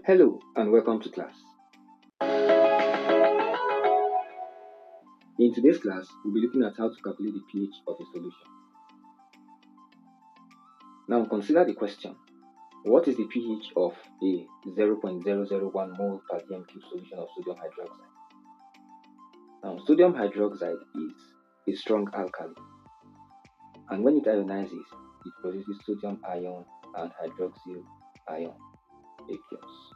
Hello and welcome to class. In today's class, we'll be looking at how to calculate the pH of a solution. Now consider the question. What is the pH of a 0.001 mole per dm cube solution of sodium hydroxide? Now sodium hydroxide is a strong alkali, and when it ionizes, it produces sodium ion and hydroxyl ion aqueous.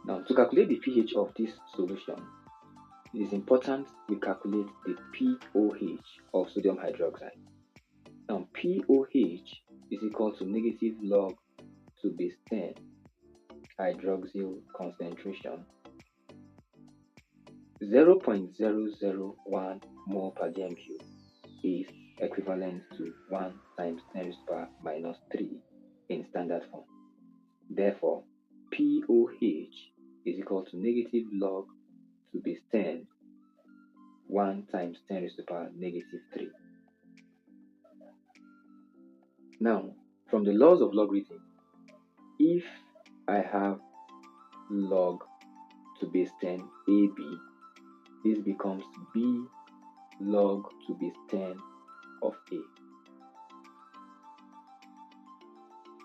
Now, to calculate the pH of this solution, it is important we calculate the pOH of sodium hydroxide. Now, pOH is equal to negative log to base 10 hydroxyl concentration 0.001 mole per dm cube is equivalent to 1 times 10 raised to the power minus 3 in standard form. Therefore, pOH is equal to negative log to base 10 1 times 10 raised to the power negative 3. Now, from the laws of logarithm, if I have log to base 10 AB, this becomes B log to base 10 of A.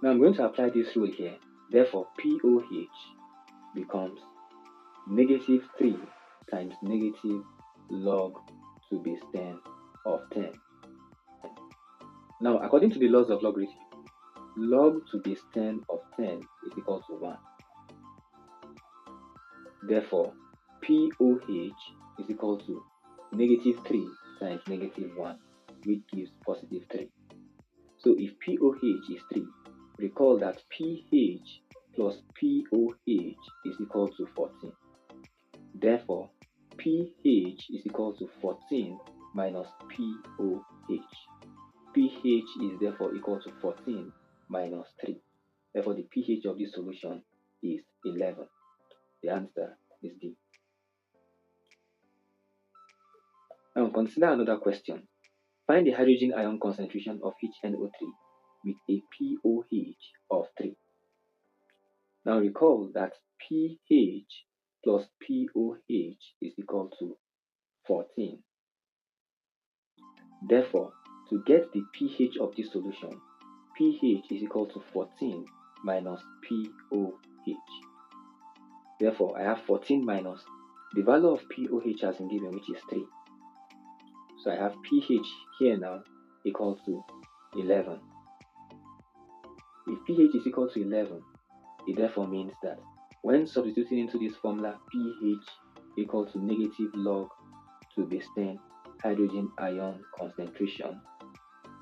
Now I'm going to apply this rule here. Therefore, pOH becomes negative 3 times negative log to base 10 of 10. Now, according to the laws of logarithm, log to base 10 of 10 is equal to 1. Therefore, pOH is equal to negative 3 times negative 1, which gives positive 3. So if pOH is 3, recall that pH plus pOH is equal to 14. Therefore, pH is equal to 14 minus pOH. pH is therefore equal to 14 minus 3. Therefore, the pH of this solution is 11. The answer is D. Now consider another question. Find the hydrogen ion concentration of HNO3 with a pOH of 3. Now recall that pH plus pOH is equal to 14. Therefore, to get the pH of this solution, pH is equal to 14 minus pOH. Therefore, I have 14 minus the value of pOH has been given, which is 3. So I have pH here now equal to 11. If pH is equal to 11, it therefore means that when substituting into this formula pH equal to negative log to base 10 hydrogen ion concentration,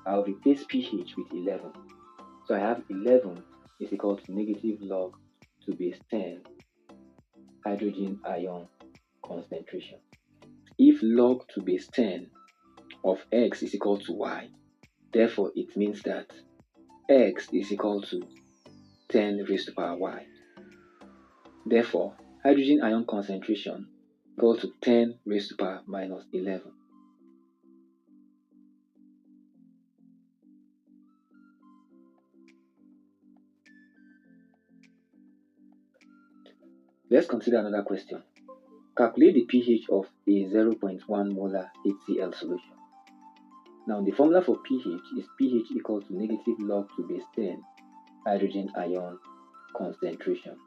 I'll replace pH with 11. So I have 11 is equal to negative log to base 10 hydrogen ion concentration. If log to base 10 of x is equal to y, therefore it means that x is equal to 10 raised to the power y. Therefore, hydrogen ion concentration equal to 10 raised to the power minus 11. Let's consider another question. Calculate the pH of a 0.1 molar HCl solution. Now, the formula for pH is pH equal to negative log to base 10 hydrogen ion concentration.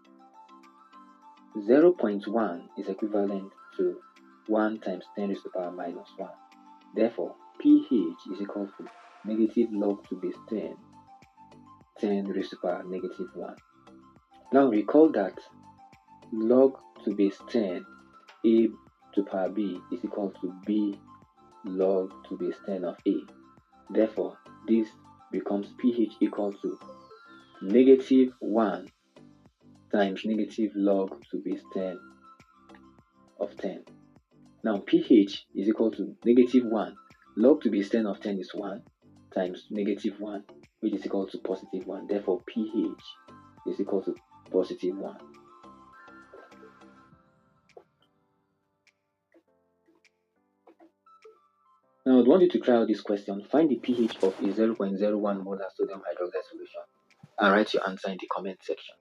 0.1 is equivalent to 1 times 10 raised to the power minus 1. Therefore, pH is equal to negative log to base 10 raised to the power negative 1. Now, recall that log to base 10 A to power B is equal to B log to base 10 of A. Therefore, this becomes pH equal to negative 1 times negative log to base 10 of 10. Now, pH is equal to negative 1. Log to base 10 of 10 is 1 times negative 1, which is equal to positive 1. Therefore, pH is equal to positive 1. Now, I want you to try out this question. Find the pH of a 0.01 molar sodium hydroxide solution and write your answer in the comment section.